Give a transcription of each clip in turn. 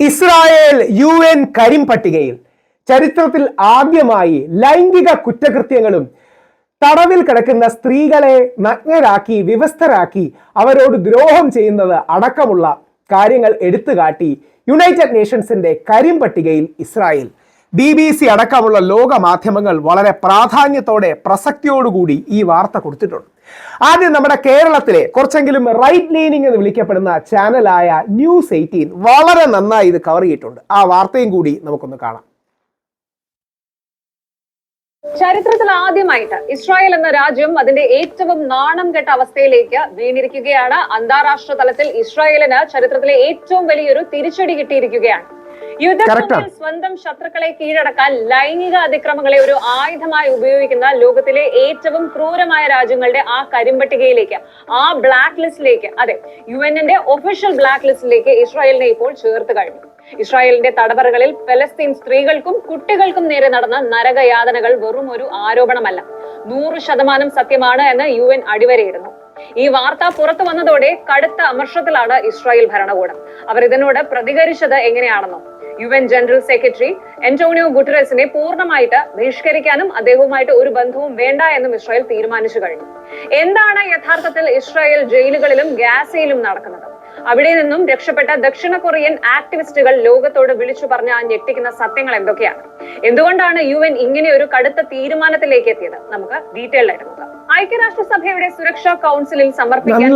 Israel UN കരിം പട്ടികയിൽ ചരിത്രത്തിൽ ആദ്യമായി ലൈംഗിക കുറ്റകൃത്യങ്ങളും തടവിൽ കിടക്കുന്ന സ്ത്രീകളെ നഗ്നരാക്കി വിവസ്ത്രരാക്കി അവരോട് ദ്രോഹം ചെയ്യുന്നത് അടക്കമുള്ള കാര്യങ്ങൾ എടുത്തുകാട്ടി യുണൈറ്റഡ് നേഷൻസിന്റെ കരിം പട്ടികയിൽ ഇസ്രായേൽ. BBC അടക്കമുള്ള ലോക മാധ്യമങ്ങൾ വളരെ പ്രാധാന്യത്തോടെ പ്രസക്തിയോടുകൂടി ഈ വാർത്ത കൊടുത്തിട്ടുണ്ട്. ആദ്യം നമ്മുടെ കേരളത്തിലെ കുറച്ചെങ്കിലും റൈറ്റ് ലീനിങ് എന്ന് വിളിക്കപ്പെടുന്ന ചാനലായ ന്യൂസ് 18 വളരെ നന്നായി ഇത് കവർ ചെയ്തിട്ടുണ്ട്. ആ വാർത്തയും കൂടി നമുക്കൊന്ന് കാണാം. ചരിത്രത്തിൽ ആദ്യമായിട്ട് ഇസ്രായേൽ എന്ന രാജ്യം അതിന്റെ ഏറ്റവും നാണം കെട്ട അവസ്ഥയിലേക്ക് വീണിരിക്കുകയാണ്. അന്താരാഷ്ട്ര തലത്തിൽ ഇസ്രായേലിന് ചരിത്രത്തിലെ ഏറ്റവും വലിയൊരു തിരിച്ചടി കിട്ടിയിരിക്കുകയാണ്. യുദ്ധത്തിൽ സ്വന്തം ശത്രുക്കളെ കീഴടക്കാൻ ലൈംഗിക അതിക്രമങ്ങളെ ഒരു ആയുധമായി ഉപയോഗിക്കുന്ന ലോകത്തിലെ ഏറ്റവും ക്രൂരമായ രാജ്യങ്ങളുടെ ആ കരിമ്പട്ടികയിലേക്ക്, ആ ബ്ലാക്ക് ലിസ്റ്റിലേക്ക്, അതെ UN-ന്റെ ഒഫീഷ്യൽ ബ്ലാക്ക് ലിസ്റ്റിലേക്ക് ഇസ്രായേലിനെ ഇപ്പോൾ ചേർത്ത് കഴിഞ്ഞു. ഇസ്രായേലിന്റെ തടവറകളിൽ ഫലസ്തീൻ സ്ത്രീകൾക്കും കുട്ടികൾക്കും നേരെ നടന്ന നരകയാതനകൾ വെറും ഒരു ആരോപണമല്ല, 100% സത്യമാണ് എന്ന് UN അടിവരയിടുന്നു. ഈ വാർത്ത പുറത്തു വന്നതോടെ കടുത്ത അമർഷത്തിലാണ് ഇസ്രായേൽ ഭരണകൂടം. അവർ ഇതിനോട് പ്രതികരിച്ചത് എങ്ങനെയാണെന്നോ? UN ജനറൽ സെക്രട്ടറി അന്റോണിയോ ഗുട്ടറസിനെ പൂർണ്ണമായിട്ട് ബഹിഷ്കരിക്കാനും അദ്ദേഹവുമായിട്ട് ഒരു ബന്ധവും വേണ്ട എന്നും ഇസ്രായേൽ തീരുമാനിച്ചു കഴിഞ്ഞു. എന്താണ് യഥാർത്ഥത്തിൽ ഇസ്രായേൽ ജയിലുകളിലും ഗാസയിലും നടക്കുന്നത്? അവിടെ നിന്നും രക്ഷപ്പെട്ട ദക്ഷിണ കൊറിയൻ ആക്ടിവിസ്റ്റുകൾ ലോകത്തോട് വിളിച്ചു പറഞ്ഞ ആ ഞെട്ടിക്കുന്ന സത്യങ്ങൾ എന്തൊക്കെയാണ്? എന്തുകൊണ്ടാണ് UN ഇങ്ങനെ ഒരു കടുത്ത തീരുമാനത്തിലേക്ക് എത്തിയത്? നമുക്ക് ഡീറ്റെയിൽ ആയിട്ട് നോക്കാം. ഐക്യരാഷ്ട്രസഭയുടെ സുരക്ഷാ കൗൺസിലിൽ സമർപ്പിക്കാൻ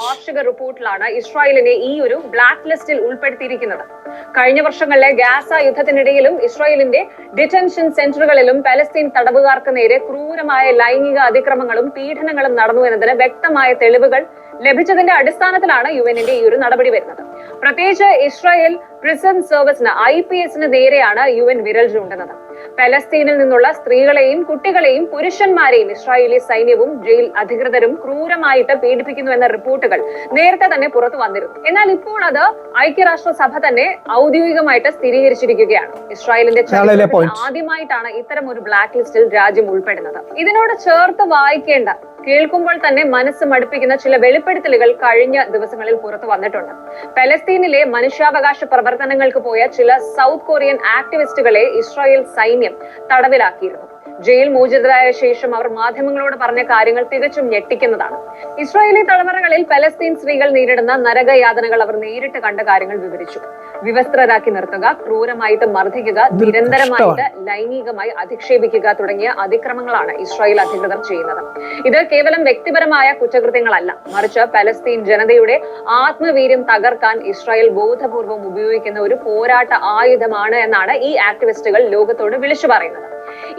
വാർഷിക റിപ്പോർട്ടിലാണ് ഇസ്രായേലിനെ ഈ ഒരു ബ്ലാക്ക് ലിസ്റ്റിൽ ഉൾപ്പെടുത്തിയിരിക്കുന്നത്. കഴിഞ്ഞ വർഷങ്ങളിലെ ഗാസ യുദ്ധത്തിനിടയിലും ഇസ്രായേലിന്റെ ഡിറ്റൻഷൻ സെന്ററുകളിലും പലസ്തീൻ തടവുകാർക്ക് നേരെ ക്രൂരമായ ലൈംഗിക അതിക്രമങ്ങളും പീഡനങ്ങളും നടന്നു എന്നതിന് വ്യക്തമായ തെളിവുകൾ ലഭിച്ചതിന്റെ അടിസ്ഥാനത്തിലാണ് UN-ന്റെ ഈ ഒരു നടപടി വരുന്നത്. പ്രത്യേകിച്ച് ഇസ്രായേൽ പ്രിസൺ സർവീസിന് IPS-ന് നേരെയാണ് UN വിരൽ ചൂണ്ടുന്നത്. പലസ്തീനിൽ നിന്നുള്ള സ്ത്രീകളെയും കുട്ടികളെയും പുരുഷന്മാരെയും ഇസ്രായേലി സൈന്യവും ജയിൽ അധികൃതരും ക്രൂരമായിട്ട് പീഡിപ്പിക്കുന്നു എന്ന റിപ്പോർട്ടുകൾ നേരത്തെ തന്നെ പുറത്തു വന്നിരുന്നു. എന്നാൽ ഇപ്പോൾ അത് ഐക്യരാഷ്ട്രസഭ തന്നെ ഔദ്യോഗികമായിട്ട് സ്ഥിരീകരിച്ചിരിക്കുകയാണ്. ഇസ്രായേലിന്റെ ചരിത്രത്തിൽ ആദ്യമായിട്ടാണ് ഇത്തരം ഒരു ബ്ലാക്ക് ലിസ്റ്റിൽ രാജ്യം ഉൾപ്പെടുന്നത്. ഇതിനോട് ചേർത്ത് വായിക്കേണ്ട, കേൾക്കുമ്പോൾ തന്നെ മനസ്സ് മടുപ്പിക്കുന്ന ചില വെളിപ്പെടുത്തലുകൾ കഴിഞ്ഞ ദിവസങ്ങളിൽ പുറത്തു വന്നിട്ടുണ്ട്. പലസ്തീനിലെ മനുഷ്യാവകാശ പ്രവർത്തനങ്ങൾക്ക് പോയ ചില സൗത്ത് കൊറിയൻ ആക്ടിവിസ്റ്റുകളെ ഇസ്രായേൽ സൈന്യം തടവിലാക്കിയിരുന്നു. ജയിൽ മോചിതരായ ശേഷം അവർ മാധ്യമങ്ങളോട് പറഞ്ഞ കാര്യങ്ങൾ തികച്ചും ഞെട്ടിക്കുന്നതാണ്. ഇസ്രായേലി തടവറകളിൽ പലസ്തീൻ സ്ത്രീകൾ നേരിടുന്ന നരകയാതനകൾ അവർ നേരിട്ട് കണ്ട കാര്യങ്ങൾ വിവരിച്ചു. വിവസ്ത്രരാക്കി നിർത്തുക, ക്രൂരമായിട്ട് മർദ്ദിക്കുക, നിരന്തരമായിട്ട് ലൈംഗികമായി അധിക്ഷേപിക്കുക തുടങ്ങിയ അതിക്രമങ്ങളാണ് ഇസ്രായേൽ അധികൃതർ ചെയ്യുന്നത്. ഇത് കേവലം വ്യക്തിപരമായ കുറ്റകൃത്യങ്ങളല്ല, മറിച്ച് പലസ്തീൻ ജനതയുടെ ആത്മവീര്യം തകർക്കാൻ ഇസ്രായേൽ ബോധപൂർവം ഉപയോഗിക്കുന്ന ഒരു പോരാട്ട ആയുധമാണ് എന്നാണ് ഈ ആക്ടിവിസ്റ്റുകൾ ലോകത്തോട് വിളിച്ചു പറയുന്നത്.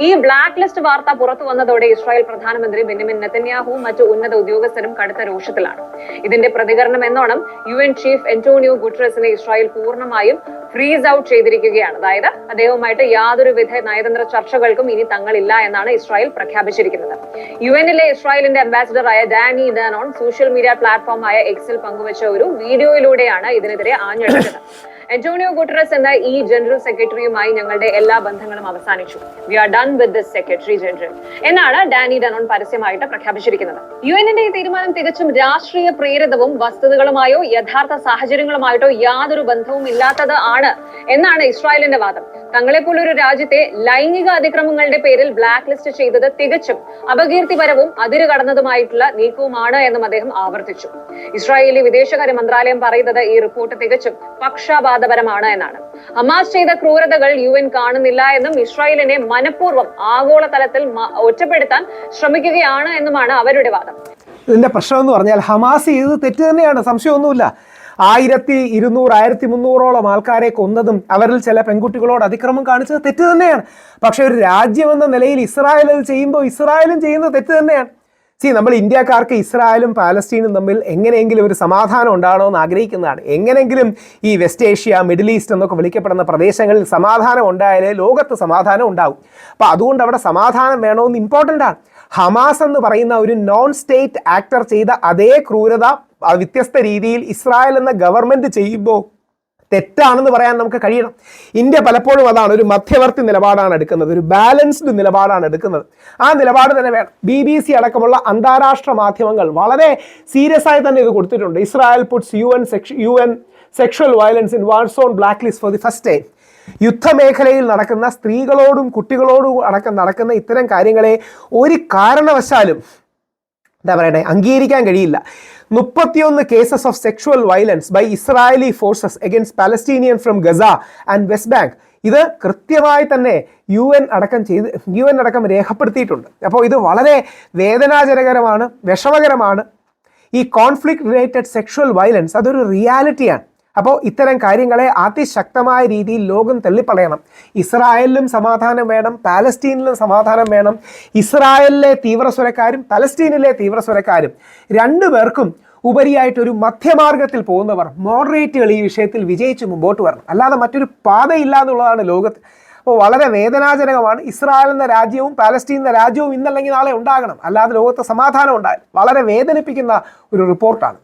ഈ ബ്ലാക്ക് ലിസ്റ്റ് വാർത്ത പുറത്തു വന്നതോടെ ഇസ്രായേൽ പ്രധാനമന്ത്രി ബെന്യാമിൻ നെതന്യാഹുവും മറ്റു ഉന്നത ഉദ്യോഗസ്ഥരും കടുത്ത രോഷത്തിലാണ്. ഇതിന്റെ പ്രതികരണം എന്നോണം UN ചീഫ് അന്റോണിയോ ഗുട്ടറസിനെ ഇസ്രായേൽ പൂർണ്ണമായും ഫ്രീസ് ഔട്ട് ചെയ്തിരിക്കുകയാണ്. അതായത് അദ്ദേഹവുമായിട്ട് യാതൊരുവിധ നയതന്ത്ര ചർച്ചകൾക്കും ഇനി തങ്ങളില്ല എന്നാണ് ഇസ്രായേൽ പ്രഖ്യാപിച്ചിരിക്കുന്നത്. UN-ലെ ഇസ്രായേലിന്റെ അംബാസിഡറായ ഡാനി ഡാനോൺ സോഷ്യൽ മീഡിയ പ്ലാറ്റ്ഫോമായ എക്സിൽ പങ്കുവച്ച ഒരു വീഡിയോയിലൂടെയാണ് ഇതിനെതിരെ ആഞ്ഞടിച്ചത്. അന്റോണിയോ ഗുട്ടറസ് എന്ന ഈ ജനറൽ സെക്രട്ടറിയുമായി ഞങ്ങളുടെ എല്ലാ ബന്ധങ്ങളും അവസാനിച്ചു. We are done with this secretary general എന്നാണ് ഡാനി ഡനോൺ പരസ്യമായിട്ട് പ്രഖ്യാപിച്ചിരിക്കുന്നത്. UN-ന്റെ ഈ തീരുമാനം തികച്ചും രാഷ്ട്രീയ പ്രേരിതവും വസ്തുതകളുമായോ യഥാർത്ഥ സാഹചര്യങ്ങളുമായിട്ടോ യാതൊരു ബന്ധവും ഇല്ലാത്തത് ആണ് എന്നാണ് ഇസ്രായേലിന്റെ വാദം. തങ്ങളെപ്പോലൊരു രാജ്യത്തെ ലൈംഗിക അതിക്രമങ്ങളുടെ പേരിൽ ബ്ലാക്ക് ലിസ്റ്റ് ചെയ്തത് തികച്ചും അപകീർത്തിപരവും അതിരുകടന്നതുമായിട്ടുള്ള നീക്കവുമാണ് എന്നും അദ്ദേഹം ആവർത്തിച്ചു. ഇസ്രായേലി വിദേശകാര്യ മന്ത്രാലയം പറയുന്നത് ഈ റിപ്പോർട്ട് തികച്ചും പക്ഷപാതപരമാണ് എന്നാണ്. ഹമാസ് ചെയ്ത ക്രൂരതകൾ UN കാണുന്നില്ല എന്നും ഇസ്രായേലിനെ മനഃപൂർവ്വം ആഗോളതലത്തിൽ ഒറ്റപ്പെടുത്താൻ ശ്രമിക്കുകയാണ് എന്നുമാണ് അവരുടെ വാദം. ഇതിന്റെ പ്രശ്നം എന്ന് പറഞ്ഞാൽ ഹമാസ് ചെയ്തത് തെറ്റ് തന്നെയാണ്, സംശയമൊന്നുമില്ല. 1200 1300ഓളം ആൾക്കാരെ കൊന്നതും അവരിൽ ചില പെൺകുട്ടികളോട് അതിക്രമം കാണിച്ചത് തെറ്റ് തന്നെയാണ്. പക്ഷെ ഒരു രാജ്യം എന്ന നിലയിൽ ഇസ്രായേൽ അത് ചെയ്യുമ്പോൾ ഇസ്രായേലും ചെയ്യുന്നത് തെറ്റ് തന്നെയാണ്. നമ്മൾ ഇന്ത്യക്കാർക്ക് ഇസ്രായേലും പാലസ്തീനും തമ്മിൽ എങ്ങനെയെങ്കിലും ഒരു സമാധാനം ഉണ്ടാകണമെന്ന് ആഗ്രഹിക്കുന്നതാണ്. എങ്ങനെയെങ്കിലും ഈ വെസ്റ്റ് ഏഷ്യ, മിഡിൽ ഈസ്റ്റ് എന്നൊക്കെ വിളിക്കപ്പെടുന്ന പ്രദേശങ്ങളിൽ സമാധാനം ഉണ്ടായാലേ ലോകത്ത് സമാധാനം ഉണ്ടാകും. അപ്പോൾ അതുകൊണ്ട് അവിടെ സമാധാനം വേണമെന്ന് ഇമ്പോർട്ടൻ്റ് ആണ്. ഹമാസ് എന്ന് പറയുന്ന ഒരു നോൺ സ്റ്റേറ്റ് ആക്ടർ ചെയ്ത അതേ ക്രൂരത വ്യത്യസ്ത രീതിയിൽ ഇസ്രായേൽ എന്ന ഗവൺമെൻറ് ചെയ്യുമ്പോൾ തെറ്റാണെന്ന് പറയാൻ നമുക്ക് കഴിയണം. ഇന്ത്യ പലപ്പോഴും അതാണ്, ഒരു മധ്യവർത്തി നിലപാടാണ് എടുക്കുന്നത്, ഒരു ബാലൻസ്ഡ് നിലപാടാണ് എടുക്കുന്നത്. ആ നിലപാട് തന്നെ വേണം. BBC അടക്കമുള്ള അന്താരാഷ്ട്ര മാധ്യമങ്ങൾ വളരെ സീരിയസ് ആയി തന്നെ ഇത് കൊടുത്തിട്ടുണ്ട്. Israel puts UN sexual violence in warzone black list for the first time. യുദ്ധമേഖലയിൽ നടക്കുന്ന സ്ത്രീകളോടും കുട്ടികളോടും അടക്കം നടക്കുന്ന ഇത്തരം കാര്യങ്ങളെ ഒരു കാരണവശാലും എന്താ പറയട്ടെ അംഗീകരിക്കാൻ കഴിയില്ല. 31 cases of sexual violence by Israeli forces against Palestinian from Gaza and West Bank. ഇത് കൃത്യമായി തന്നെ യു എൻ അടക്കം രേഖപ്പെടുത്തിയിട്ടുണ്ട്. അപ്പോൾ ഇത് വളരെ വേദനാജനകരമാണ്, വിഷമകരമാണ്. ഈ കോൺഫ്ലിക്റ്റ് റിലേറ്റഡ് സെക്ഷുവൽ വയലൻസ് അതൊരു റിയാലിറ്റിയാണ്. അപ്പോൾ ഇത്തരം കാര്യങ്ങളെ അതിശക്തമായ രീതിയിൽ ലോകം തള്ളിപ്പറയണം. ഇസ്രായേലിലും സമാധാനം വേണം, പാലസ്തീനിലും സമാധാനം വേണം. ഇസ്രായേലിലെ തീവ്രസ്വരക്കാരും പലസ്തീനിലെ തീവ്രസ്വരക്കാരും രണ്ടുപേർക്കും ഉപരിയായിട്ടൊരു മധ്യമാർഗത്തിൽ പോകുന്നവർ മോഡറേറ്റുകൾ ഈ വിഷയത്തിൽ വിജയിച്ച് മുമ്പോട്ട് വരണം. അല്ലാതെ മറ്റൊരു പാതയില്ല എന്നുള്ളതാണ് ലോകത്ത്. അപ്പോൾ വളരെ വേദനാജനകമാണ്. ഇസ്രായേൽ എന്ന രാജ്യവും പാലസ്തീൻ എന്ന രാജ്യവും ഇന്നല്ലെങ്കിൽ നാളെ ഉണ്ടാകണം, അല്ലാതെ ലോകത്ത് സമാധാനം ഉണ്ടാകും. വളരെ വേദനിപ്പിക്കുന്ന ഒരു റിപ്പോർട്ടാണ്.